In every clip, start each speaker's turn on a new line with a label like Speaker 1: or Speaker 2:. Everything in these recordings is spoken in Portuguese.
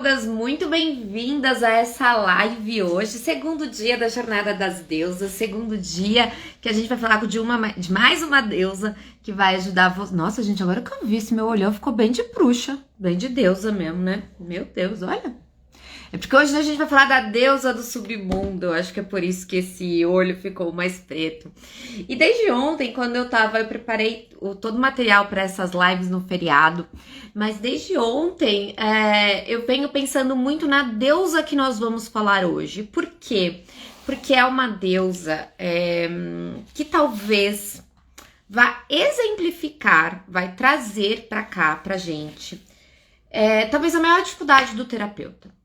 Speaker 1: todas muito bem-vindas a essa live hoje, segundo dia da Jornada das Deusas, segundo dia que a gente vai falar de mais uma deusa que vai ajudar você. Nossa, gente, agora que eu vi esse meu olhão ficou bem de bruxa, bem de deusa mesmo, né? Meu Deus, olha. É porque hoje a gente vai falar da deusa do submundo, eu acho que é por isso que esse olho ficou mais preto. E desde ontem, quando eu preparei todo o material para essas lives no feriado, mas desde ontem eu venho pensando muito na deusa que nós vamos falar hoje. Por quê? Porque é uma deusa que talvez vá exemplificar, vai trazer para cá, pra gente, talvez a maior dificuldade do terapeuta.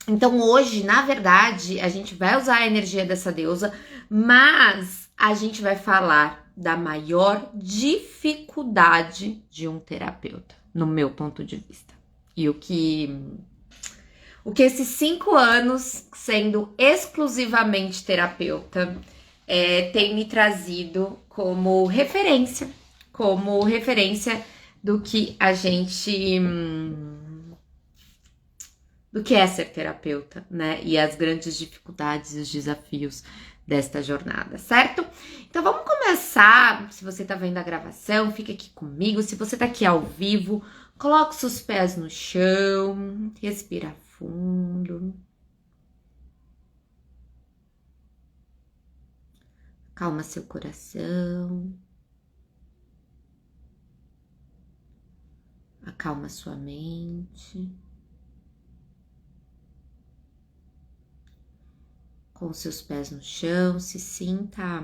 Speaker 1: Então hoje, na verdade, a gente vai usar a energia dessa deusa, mas a gente vai falar da maior dificuldade de um terapeuta, no meu ponto de vista. E o que esses 5 anos sendo exclusivamente terapeuta tem me trazido como referência do que a gente... do que é ser terapeuta, né? E as grandes dificuldades e os desafios desta jornada, certo? Então vamos começar. Se você tá vendo a gravação, fica aqui comigo. Se você tá aqui ao vivo, coloca os seus pés no chão, respira fundo. Calma seu coração. Acalma sua mente. Com seus pés no chão, se sinta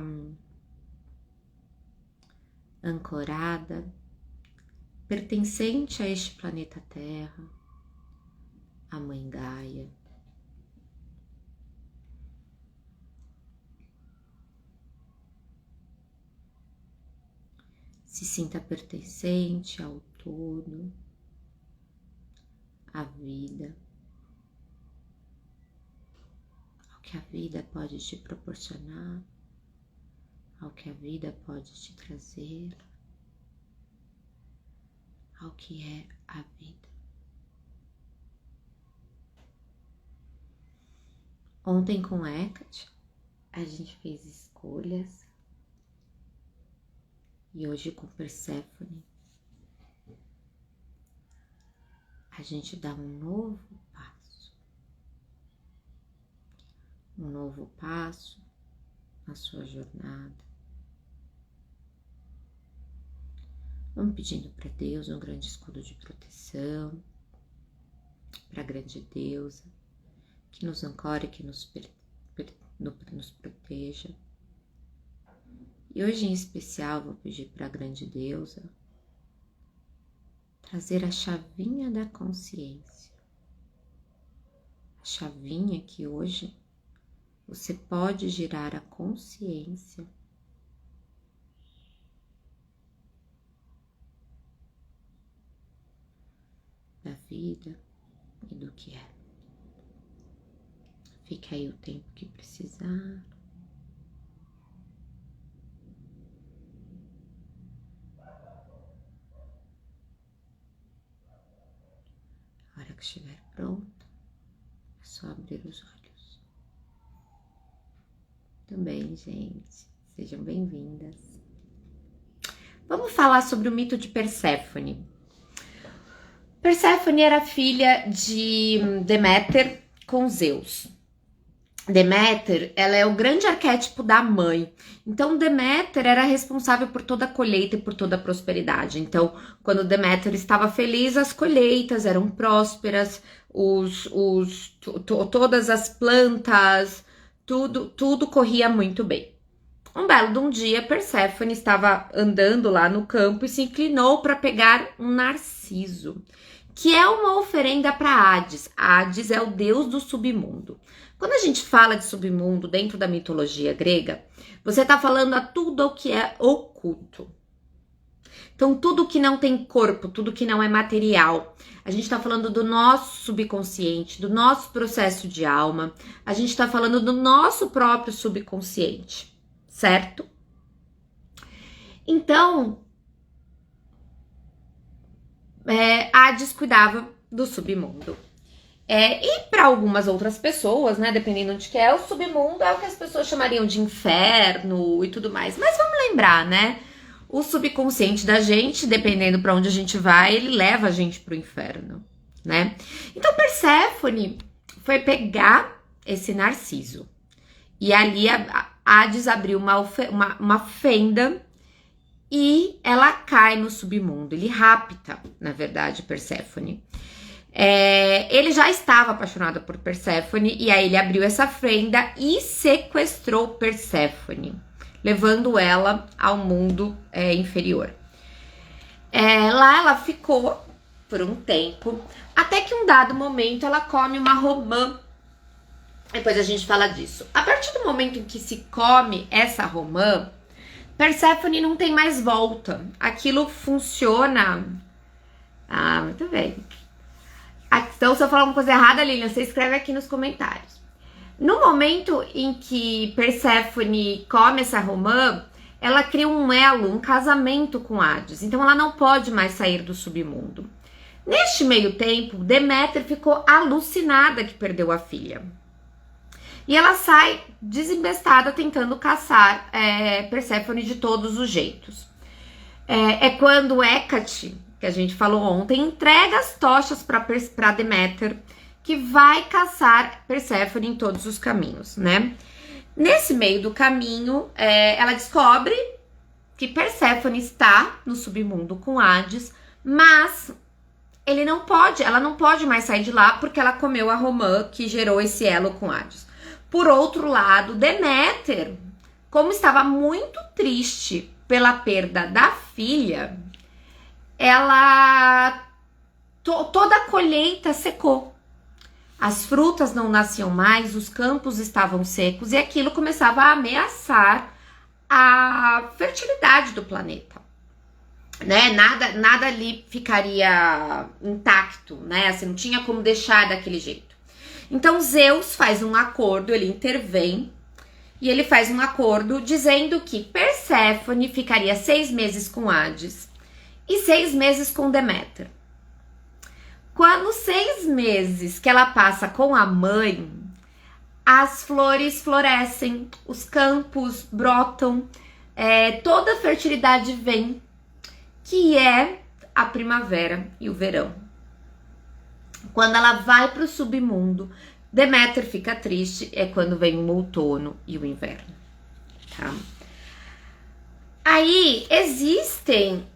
Speaker 1: ancorada, pertencente a este planeta Terra, a Mãe Gaia. Se sinta pertencente ao todo, à vida. Que a vida pode te proporcionar, ao que a vida pode te trazer, ao que é a vida. Ontem com Hecate, a gente fez escolhas e hoje com Perséfone, a gente dá um novo passo na sua jornada. Vamos pedindo para Deus um grande escudo de proteção, para a grande deusa, que nos ancore, que nos proteja. E hoje em especial vou pedir para a grande deusa trazer a chavinha da consciência. A chavinha que hoje você pode girar a consciência da vida e do que é. Fique aí o tempo que precisar. A hora que estiver pronta, é só abrir os olhos. Também, gente, sejam bem-vindas. Vamos falar sobre o mito de Perséfone. Perséfone era filha de Deméter com Zeus. Deméter, ela é o grande arquétipo da mãe. Então, Deméter era responsável por toda a colheita e por toda a prosperidade. Então, quando Deméter estava feliz, as colheitas eram prósperas, todas as plantas, tudo corria muito bem. Um belo de um dia, Perséfone estava andando lá no campo e se inclinou para pegar um narciso, que é uma oferenda para Hades. Hades é o deus do submundo. Quando a gente fala de submundo dentro da mitologia grega, você está falando a tudo o que é oculto. Então, tudo que não tem corpo, tudo que não é material. A gente está falando do nosso subconsciente, do nosso processo de alma. A gente está falando do nosso próprio subconsciente, certo? Então, Hades cuidava do submundo. E para algumas outras pessoas, né, dependendo de que é, o submundo é o que as pessoas chamariam de inferno e tudo mais. Mas vamos lembrar, né? O subconsciente da gente, dependendo para onde a gente vai, ele leva a gente pro inferno, né? Então Perséfone foi pegar esse Narciso. E ali a Hades abriu uma fenda e ela cai no submundo. Ele rapta, na verdade, Perséfone. Ele já estava apaixonado por Perséfone e aí ele abriu essa fenda e sequestrou Perséfone, levando ela ao mundo inferior. Lá ela ficou por um tempo, até que um dado momento ela come uma romã. Depois a gente fala disso. A partir do momento em que se come essa romã, Perséfone não tem mais volta. Aquilo funciona. Muito bem. Então, se eu falar uma coisa errada, Lilian, você escreve aqui nos comentários. No momento em que Perséfone come essa romã, ela cria um elo, um casamento com Hades. Então, ela não pode mais sair do submundo. Neste meio tempo, Deméter ficou alucinada que perdeu a filha. E ela sai desembestada tentando caçar Perséfone de todos os jeitos. Quando Hécate, que a gente falou ontem, entrega as tochas para Deméter, que vai caçar Perséfone em todos os caminhos, né? Nesse meio do caminho, ela descobre que Perséfone está no submundo com Hades, mas ela não pode mais sair de lá porque ela comeu a romã que gerou esse elo com Hades. Por outro lado, Deméter, como estava muito triste pela perda da filha, toda a colheita secou. As frutas não nasciam mais, os campos estavam secos e aquilo começava a ameaçar a fertilidade do planeta, né? Nada ali ficaria intacto, né? Assim, não tinha como deixar daquele jeito. Então Zeus faz um acordo, ele intervém e ele faz um acordo dizendo que Perséfone ficaria 6 meses com Hades e 6 meses com Deméter. Quando 6 meses que ela passa com a mãe, as flores florescem, os campos brotam, toda a fertilidade vem, que é a primavera e o verão. Quando ela vai para o submundo, Deméter fica triste, é quando vem o outono e o inverno, tá? Aí existem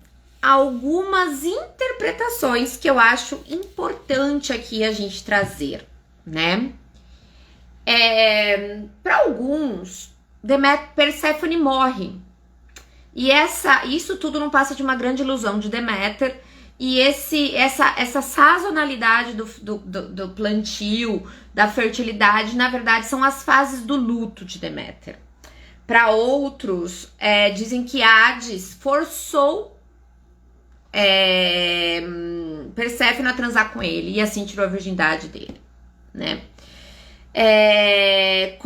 Speaker 1: algumas interpretações que eu acho importante aqui a gente trazer, né? Para alguns, Perséfone morre. E isso tudo não passa de uma grande ilusão de Deméter. E essa sazonalidade do plantio, da fertilidade, na verdade, são as fases do luto de Deméter. Para outros, dizem que Hades forçou Perséfone a transar com ele e assim tirou a virgindade dele, né? E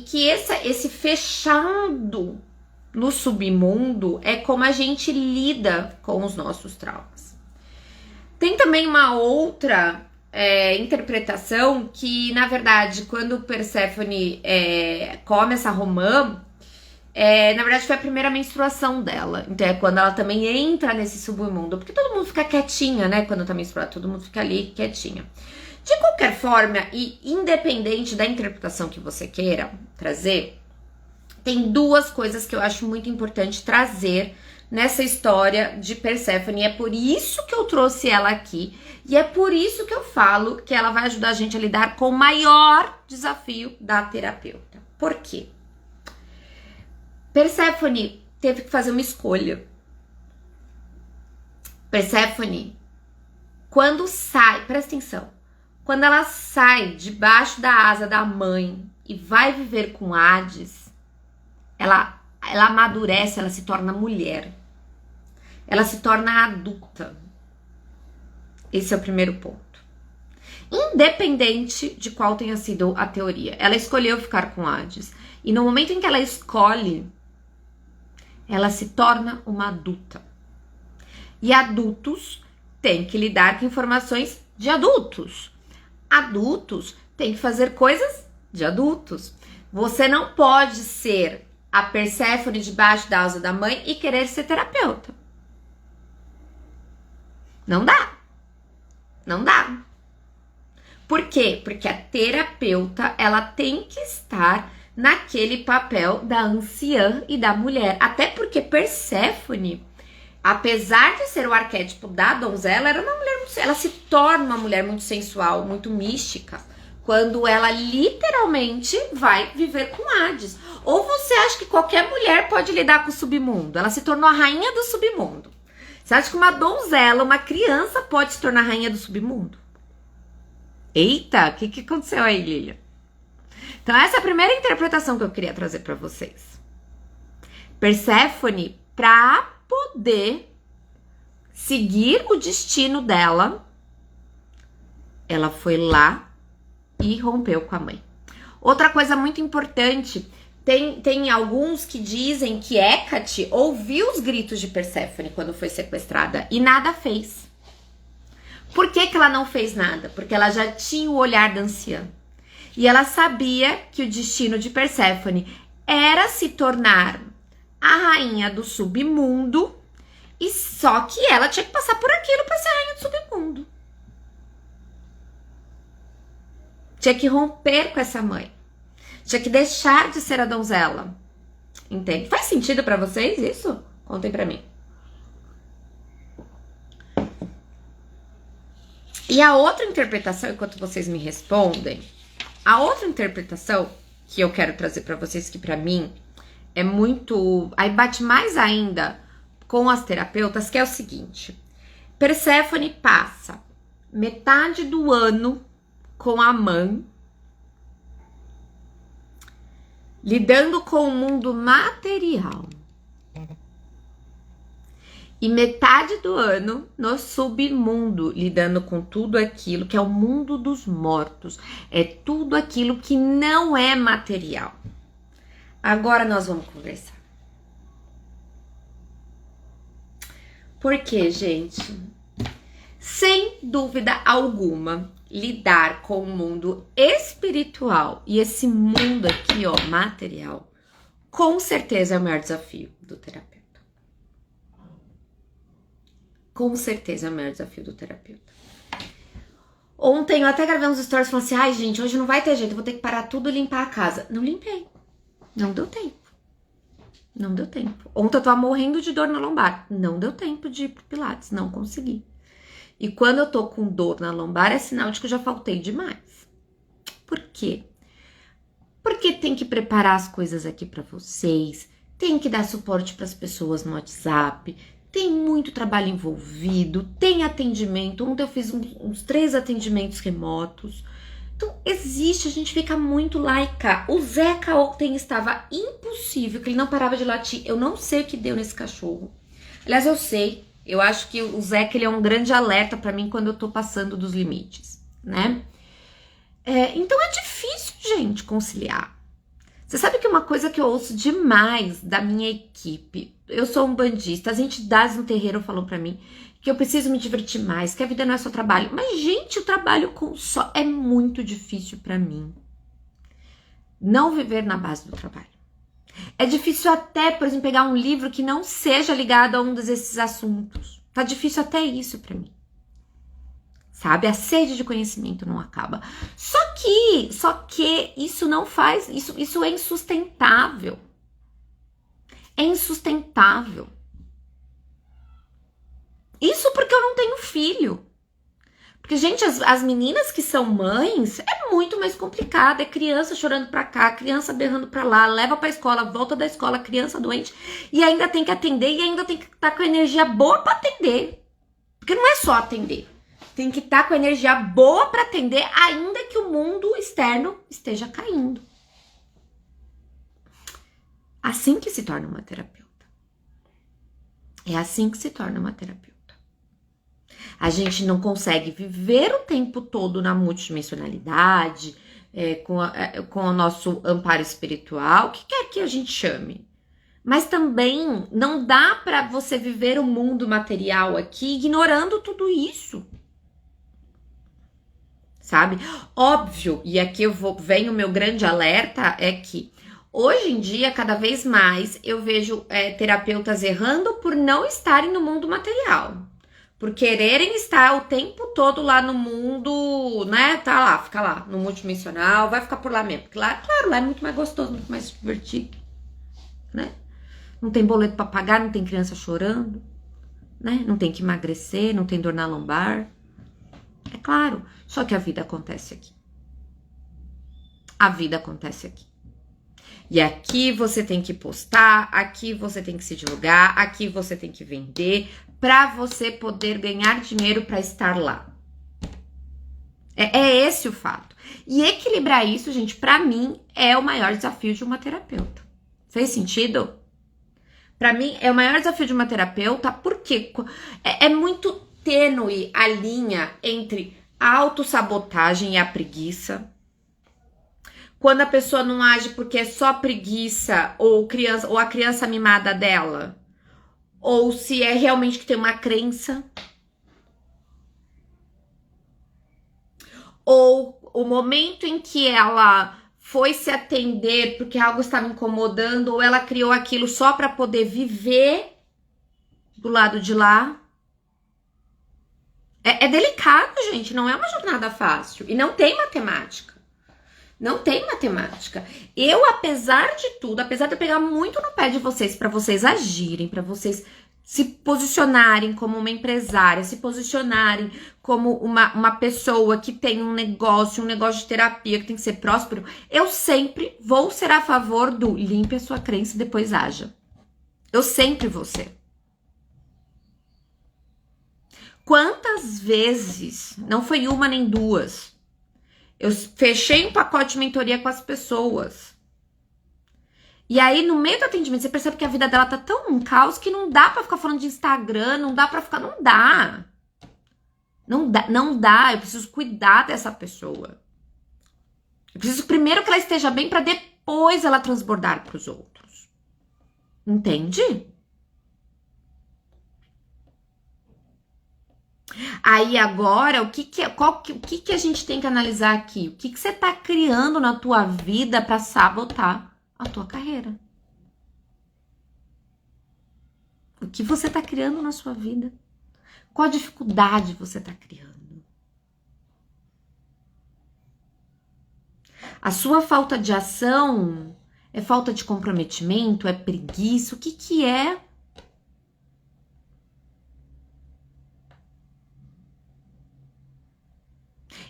Speaker 1: que esse fechado no submundo é como a gente lida com os nossos traumas. Tem também uma outra interpretação que, na verdade, quando Perséfone come essa romã, na verdade foi a primeira menstruação dela. Então é quando ela também entra nesse submundo, porque todo mundo fica quietinha, né? Quando tá menstruada, todo mundo fica ali quietinha. De qualquer forma, e independente da interpretação que você queira trazer, tem duas coisas que eu acho muito importante trazer nessa história de Perséfone. E é por isso que eu trouxe ela aqui. E é por isso que eu falo que ela vai ajudar a gente a lidar com o maior desafio da terapeuta. Por quê? Perséfone teve que fazer uma escolha. Perséfone, quando sai, presta atenção, quando ela sai debaixo da asa da mãe e vai viver com Hades, ela amadurece, ela se torna mulher. Ela se torna adulta. Esse é o primeiro ponto. Independente de qual tenha sido a teoria, ela escolheu ficar com Hades. E no momento em que ela escolhe, ela se torna uma adulta. E adultos têm que lidar com informações de adultos. Adultos têm que fazer coisas de adultos. Você não pode ser a Perséfone debaixo da asa da mãe e querer ser terapeuta. Não dá. Não dá. Por quê? Porque a terapeuta, ela tem que estar naquele papel da anciã e da mulher. Até porque Perséfone, apesar de ser o arquétipo da donzela, era uma mulher, ela se torna uma mulher muito sensual, muito mística, quando ela literalmente vai viver com Hades. Ou você acha que qualquer mulher pode lidar com o submundo? Ela se tornou a rainha do submundo. Você acha que uma donzela, uma criança pode se tornar rainha do submundo? Eita, o que aconteceu aí, Lilian? Então essa é a primeira interpretação que eu queria trazer para vocês. Perséfone, para poder seguir o destino dela, ela foi lá e rompeu com a mãe. Outra coisa muito importante, tem alguns que dizem que Hécate ouviu os gritos de Perséfone quando foi sequestrada e nada fez. Por que ela não fez nada? Porque ela já tinha o olhar da anciã. E ela sabia que o destino de Perséfone era se tornar a rainha do submundo, e só que ela tinha que passar por aquilo para ser rainha do submundo. Tinha que romper com essa mãe. Tinha que deixar de ser a donzela. Entende? Faz sentido para vocês isso? Contem para mim. E a outra interpretação, enquanto vocês me respondem, a outra interpretação que eu quero trazer para vocês, que para mim é muito... Aí bate mais ainda com as terapeutas, que é o seguinte. Perséfone passa metade do ano com a mãe, lidando com o mundo material. E metade do ano no submundo, lidando com tudo aquilo que é o mundo dos mortos. É tudo aquilo que não é material. Agora nós vamos conversar. Por quê, gente? Sem dúvida alguma, lidar com o mundo espiritual e esse mundo aqui, ó, material, com certeza é o maior desafio do terapeuta. Com certeza é o maior desafio do terapeuta. Ontem eu até gravei uns stories falando assim, ai gente, hoje não vai ter jeito, eu vou ter que parar tudo e limpar a casa. Não limpei. Não deu tempo. Não deu tempo. Ontem eu tava morrendo de dor na lombar. Não deu tempo de ir pro Pilates, não consegui. E quando eu tô com dor na lombar, é sinal de que eu já faltei demais. Por quê? Porque tem que preparar as coisas aqui pra vocês, tem que dar suporte pras pessoas no WhatsApp, tem muito trabalho envolvido, tem atendimento. Ontem eu fiz uns 3 atendimentos remotos. Então, existe, a gente fica muito lá e cá. O Zeca ontem estava impossível, que ele não parava de latir. Eu não sei o que deu nesse cachorro. Aliás, eu sei. Eu acho que o Zeca, ele é um grande alerta pra mim quando eu tô passando dos limites, né? Então, é difícil, gente, conciliar. Você sabe que uma coisa que eu ouço demais da minha equipe, eu sou um bandista, as entidades no terreiro falam pra mim que eu preciso me divertir mais, que a vida não é só trabalho. Mas, gente, o trabalho só é muito difícil pra mim. Não viver na base do trabalho. É difícil até, por exemplo, pegar um livro que não seja ligado a um desses assuntos. Tá difícil até isso pra mim. Sabe? A sede de conhecimento não acaba. Só que isso não faz, isso é insustentável. É insustentável. Isso porque eu não tenho filho. Porque, gente, as meninas que são mães, é muito mais complicado. É criança chorando pra cá, criança berrando pra lá, leva pra escola, volta da escola, criança doente. E ainda tem que atender, e ainda tem que estar com energia boa pra atender. Porque não é só atender. Tem que estar com energia boa pra atender, ainda que o mundo externo esteja caindo. Assim que se torna uma terapeuta. É assim que se torna uma terapeuta. A gente não consegue viver o tempo todo na multidimensionalidade, com o nosso amparo espiritual, o que quer que a gente chame. Mas também não dá para você viver o mundo material aqui ignorando tudo isso. sabe? Óbvio, e aqui vem o meu grande alerta, é que hoje em dia, cada vez mais, eu vejo terapeutas errando por não estarem no mundo material. Por quererem estar o tempo todo lá no mundo, né? Tá lá, fica lá, no multidimensional, vai ficar por lá mesmo. Porque lá, claro, lá é muito mais gostoso, muito mais divertido, né? Não tem boleto pra pagar, não tem criança chorando, né? Não tem que emagrecer, não tem dor na lombar. É claro, só que a vida acontece aqui. A vida acontece aqui. E aqui você tem que postar, aqui você tem que se divulgar, aqui você tem que vender para você poder ganhar dinheiro para estar lá. É esse o fato. E equilibrar isso, gente, para mim é o maior desafio de uma terapeuta. Fez sentido? Para mim é o maior desafio de uma terapeuta porque é muito tênue a linha entre a autossabotagem e a preguiça. Quando a pessoa não age porque é só preguiça ou a criança mimada dela, ou se é realmente que tem uma crença, ou o momento em que ela foi se atender porque algo estava incomodando, ou ela criou aquilo só para poder viver do lado de lá. É delicado, gente, não é uma jornada fácil e não tem matemática. Não tem matemática. Eu, apesar de tudo, apesar de eu pegar muito no pé de vocês para vocês agirem, para vocês se posicionarem como uma empresária, se posicionarem como uma pessoa que tem um negócio de terapia que tem que ser próspero, eu sempre vou ser a favor do limpe a sua crença e depois haja. Eu sempre vou ser. Quantas vezes, não foi uma nem duas, eu fechei um pacote de mentoria com as pessoas. E aí, no meio do atendimento, você percebe que a vida dela tá tão um caos que não dá pra ficar falando de Instagram, não dá pra ficar... Não dá. Não dá. Eu preciso cuidar dessa pessoa. Eu preciso primeiro que ela esteja bem pra depois ela transbordar pros outros. Entende? Aí agora, o que a gente tem que analisar aqui? O que você tá criando na tua vida pra sabotar a tua carreira? O que você tá criando na sua vida? Qual dificuldade você tá criando? A sua falta de ação é falta de comprometimento? É preguiça? O que é?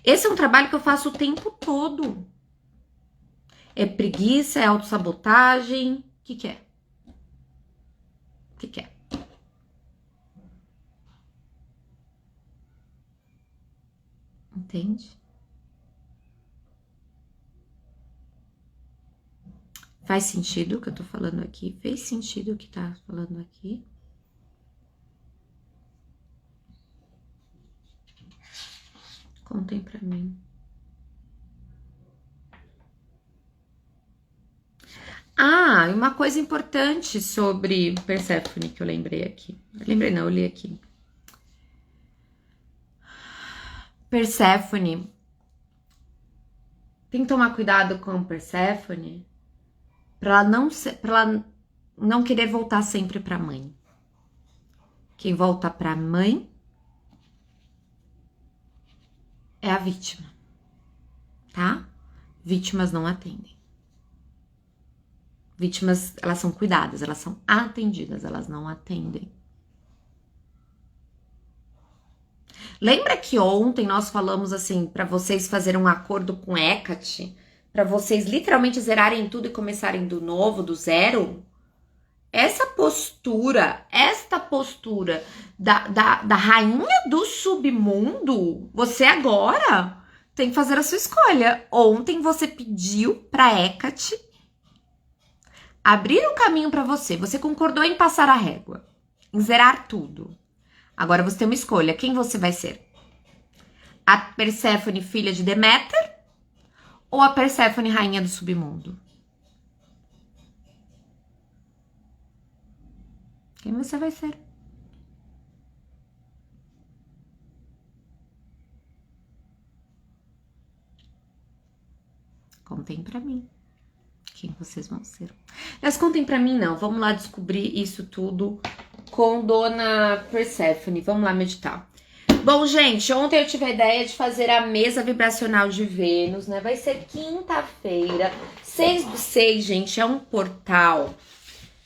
Speaker 1: Esse é um trabalho que eu faço o tempo todo. É preguiça? É autossabotagem? O que é? O que é? Entende? Faz sentido o que eu tô falando aqui? Fez sentido o que tá falando aqui? Contem pra mim. Ah, e uma coisa importante sobre Perséfone que eu lembrei aqui. Lembrei não, eu li aqui. Perséfone. Tem que tomar cuidado com Perséfone para ela não querer voltar sempre para mãe. Quem volta para mãe é a vítima, tá? Vítimas não atendem. Vítimas, elas são cuidadas, elas são atendidas, elas não atendem. Lembra que ontem nós falamos assim para vocês fazerem um acordo com Hecate, para vocês literalmente zerarem tudo e começarem do novo, do zero? Esta postura da rainha do submundo, você agora tem que fazer a sua escolha. Ontem você pediu para Hecate abrir um caminho para você. Você concordou em passar a régua, em zerar tudo. Agora você tem uma escolha. Quem você vai ser? A Perséfone, filha de Deméter? Ou a Perséfone, rainha do submundo? Quem você vai ser? Contem pra mim quem vocês vão ser. Mas contem pra mim não, vamos lá descobrir isso tudo com Dona Perséfone. Vamos lá meditar. Bom, gente, ontem eu tive a ideia de fazer a mesa vibracional de Vênus, né? Vai ser quinta-feira, 6/6, gente, é um portal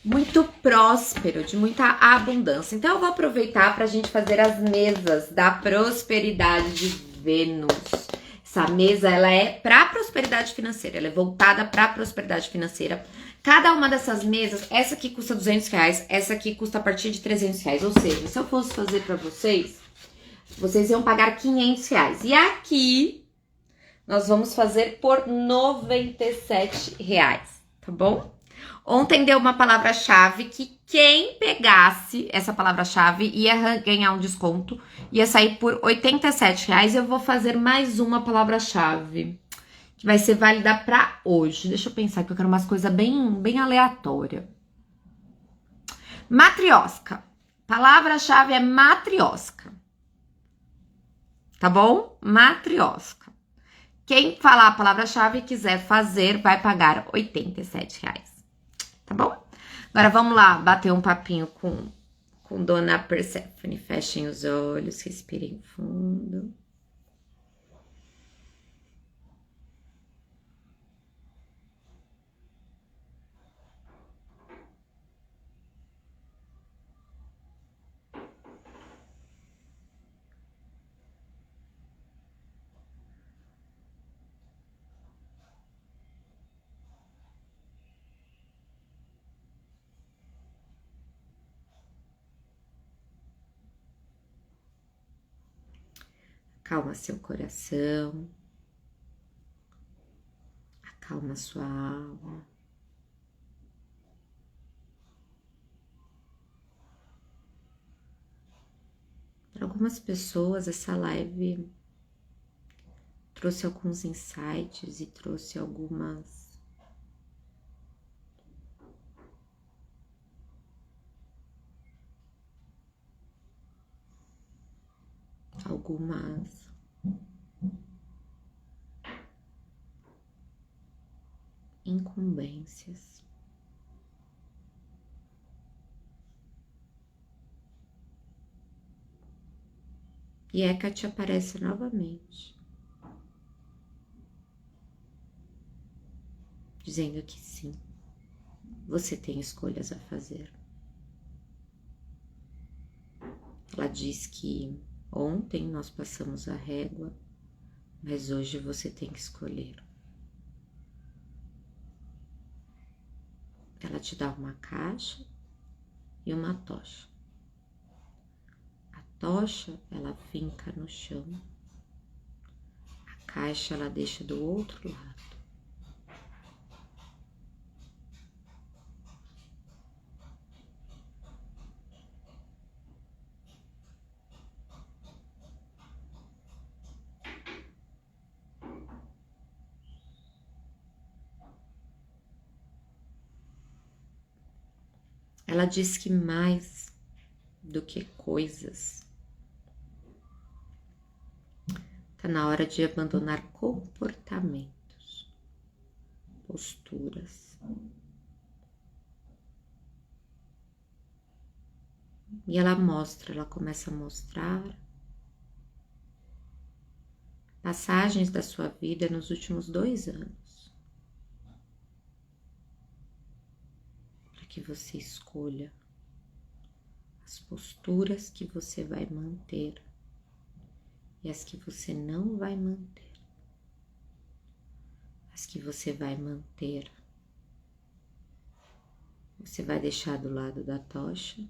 Speaker 1: muito próspero, de muita abundância. Então eu vou aproveitar para a gente fazer as mesas da prosperidade de Vênus. Essa mesa, ela é para prosperidade financeira, ela é voltada para prosperidade financeira. Cada uma dessas mesas, essa aqui custa R$200, essa aqui custa a partir de R$300. Ou seja, se eu fosse fazer para vocês iam pagar R$500. E aqui, nós vamos fazer por R$97, tá bom? Ontem deu uma palavra-chave que quem pegasse essa palavra-chave ia ganhar um desconto. Ia sair por R$87. Eu vou fazer mais uma palavra-chave que vai ser válida pra hoje. Deixa eu pensar que eu quero umas coisas bem aleatórias. Matriosca. Palavra-chave é matriosca. Tá bom? Matriosca. Quem falar a palavra-chave e quiser fazer, vai pagar R$87. Tá bom? Agora vamos lá bater um papinho com Dona Perséfone. Fechem os olhos, respirem fundo. Acalma seu coração, acalma sua alma. Para algumas pessoas, essa live trouxe alguns insights e trouxe algumas incumbências. E Hecate aparece novamente, dizendo que sim, você tem escolhas a fazer. Ela diz que ontem nós passamos a régua, mas hoje você tem que escolher. Ela te dá uma caixa e uma tocha. A tocha, ela finca no chão. A caixa, ela deixa do outro lado. Ela diz que mais do que coisas, tá na hora de abandonar comportamentos, posturas. E ela começa a mostrar passagens da sua vida nos últimos 2 anos. Que você escolha as posturas que você vai manter e as que você não vai manter. As que você vai manter, você vai deixar do lado da tocha.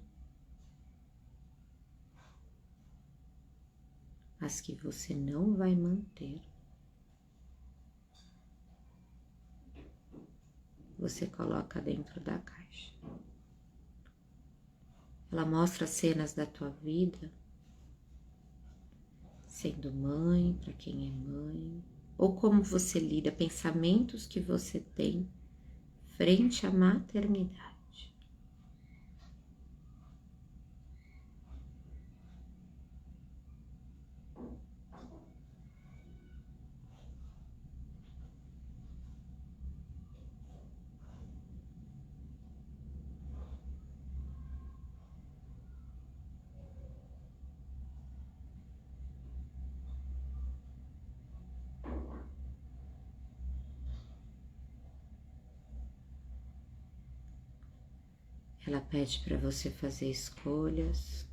Speaker 1: As que você não vai manter, você coloca dentro da caixa. Ela mostra cenas da tua vida, sendo mãe, para quem é mãe, ou como você lida, pensamentos que você tem frente à maternidade. Ela pede para você fazer escolhas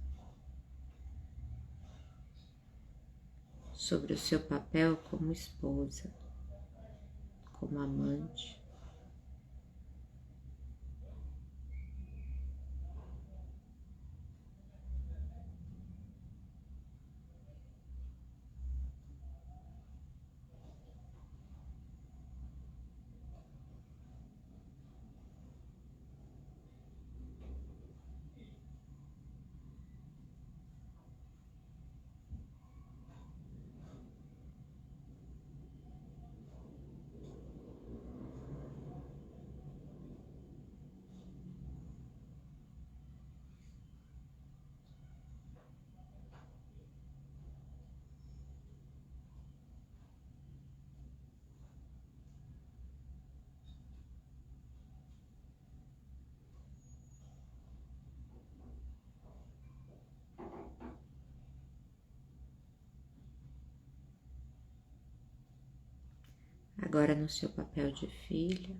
Speaker 1: sobre o seu papel como esposa, como amante. Agora no seu papel de filha.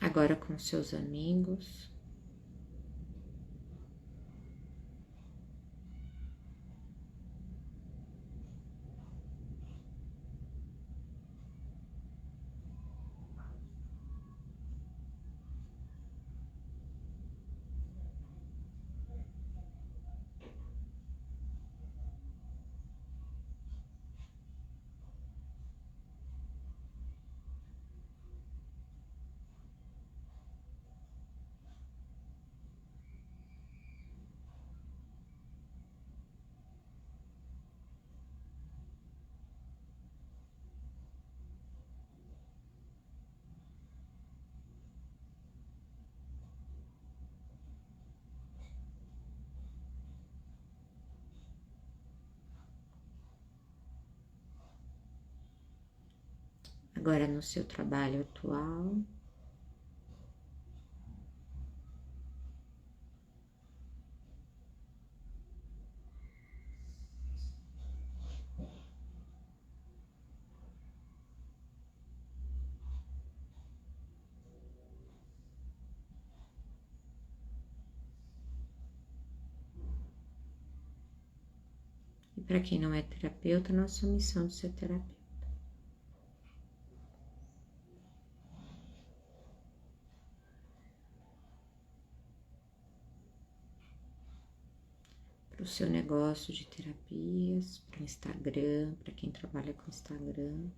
Speaker 1: Agora com seus amigos. Agora no seu trabalho atual. E para quem não é terapeuta, nossa missão de ser terapeuta. Para o seu negócio de terapias, para o Instagram, para quem trabalha com Instagram.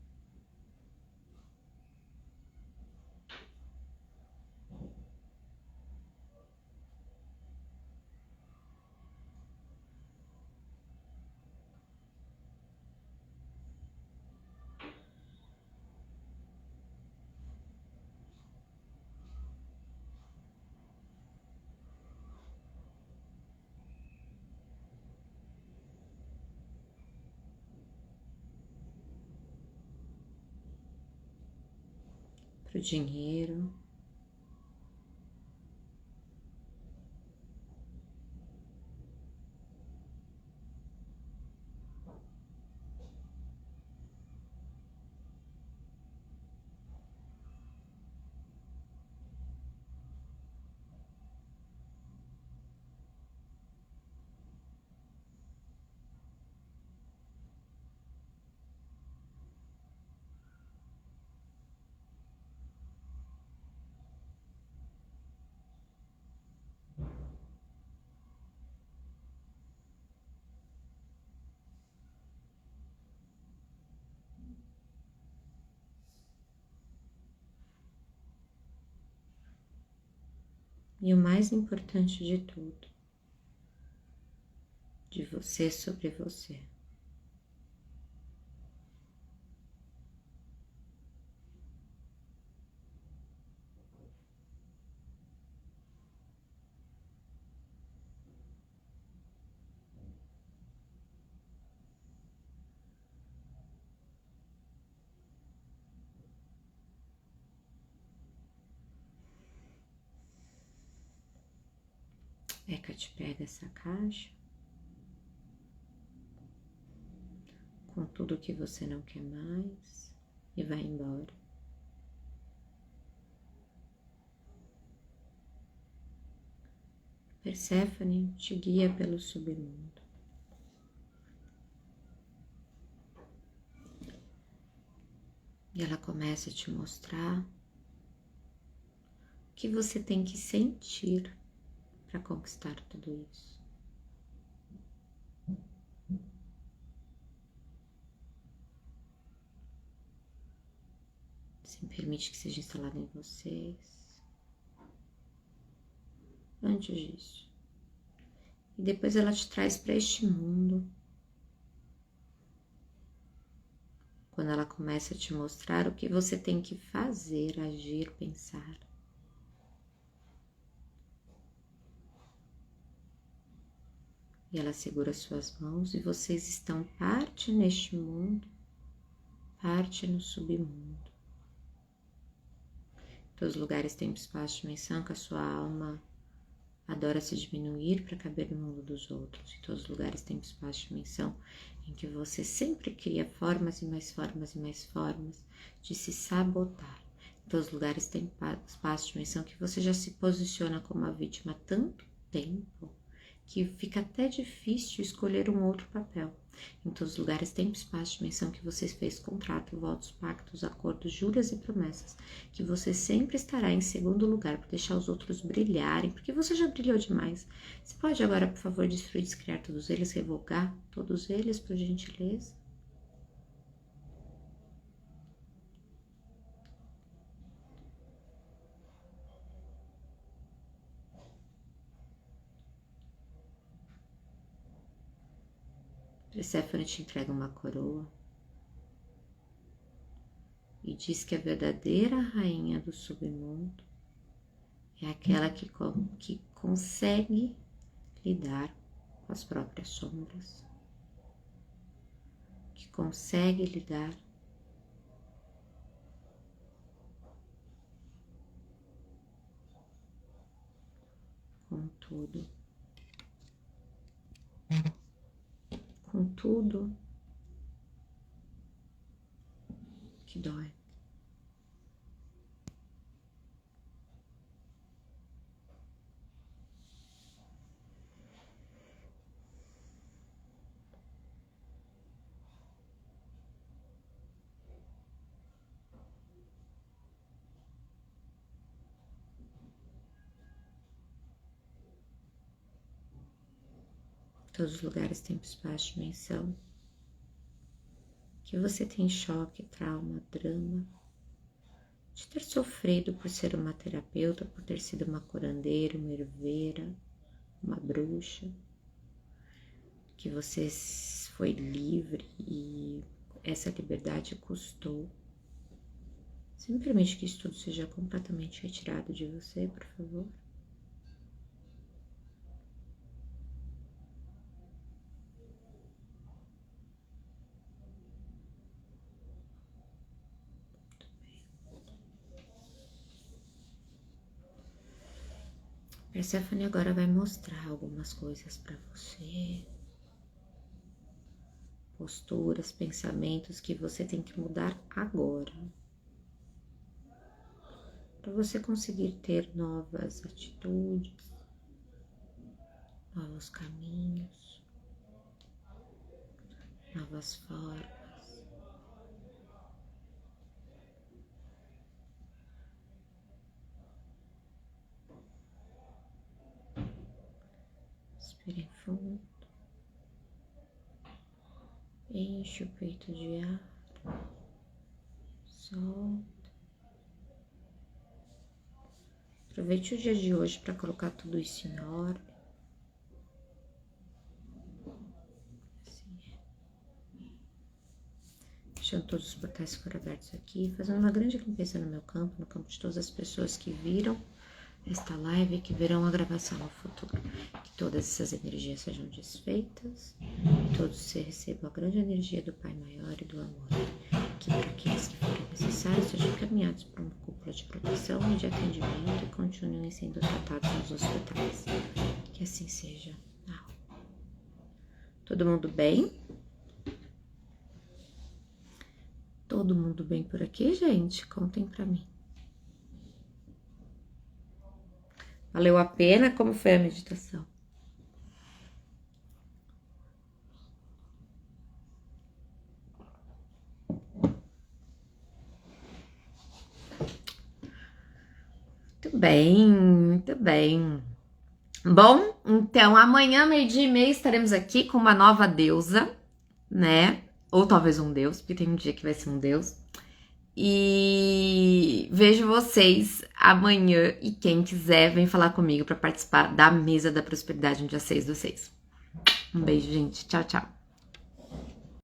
Speaker 1: Para o dinheiro. E o mais importante de tudo, de você sobre você. Hecate pega essa caixa com tudo que você não quer mais e vai embora. Perséfone te guia pelo submundo. E ela começa a te mostrar o que você tem que sentir para conquistar tudo isso. Sim, permite que seja instalado em vocês. Antes disso. E depois ela te traz para este mundo. Quando ela começa a te mostrar o que você tem que fazer, agir, pensar. E ela segura suas mãos e vocês estão parte neste mundo, parte no submundo. Todos os lugares, tempo, espaço, dimensão que a sua alma adora se diminuir para caber no mundo dos outros. Em todos os lugares, tempo, espaço, dimensão em que você sempre cria formas e mais formas e mais formas de se sabotar. Em todos os lugares, tempo, espaço, dimensão que você já se posiciona como a vítima há tanto tempo que fica até difícil escolher um outro papel. Em todos os lugares, tempo, espaço, dimensão que você fez contrato, votos, pactos, acordos, juras e promessas, que você sempre estará em segundo lugar para deixar os outros brilharem, porque você já brilhou demais. Você pode agora, por favor, destruir, descriar todos eles, revogar todos eles, por gentileza? Perséfone te entrega uma coroa e diz que a verdadeira rainha do submundo é aquela que consegue lidar com as próprias sombras, que consegue lidar com tudo. Com tudo que dói. Todos os lugares, tempo, espaço, dimensão que você tem choque, trauma, drama, de ter sofrido por ser uma terapeuta, por ter sido uma curandeira, uma herveira, uma bruxa, que você foi livre e essa liberdade custou. Você me permite que isso tudo seja completamente retirado de você, por favor? Perséfone agora vai mostrar algumas coisas para você. Posturas, pensamentos que você tem que mudar agora. Para você conseguir ter novas atitudes, novos caminhos, novas formas. Respire fundo. Enche o peito de ar. Solta. Aproveite o dia de hoje para colocar tudo isso em ordem. deixando todos os portais que foram abertos aqui, fazendo uma grande limpeza no meu campo, no campo de todas as pessoas que viram esta live, que verão a gravação no futuro. Que todas essas energias sejam desfeitas, que todos recebam a grande energia do Pai Maior e do amor. Que para aqueles que forem necessários sejam encaminhados para uma cúpula de proteção e de atendimento e continuem sendo tratados nos hospitais. Que assim seja. Todo mundo bem? Todo mundo bem por aqui, gente? Contem pra mim. Valeu a pena? Como foi a meditação? Muito bem, muito bem. Bom, então amanhã, 12:30, estaremos aqui com uma nova deusa, né? Ou talvez um deus, porque tem um dia que vai ser um deus. E vejo vocês amanhã. E quem quiser, vem falar comigo para participar da Mesa da Prosperidade no dia 6/6. Um beijo, gente. Tchau, tchau.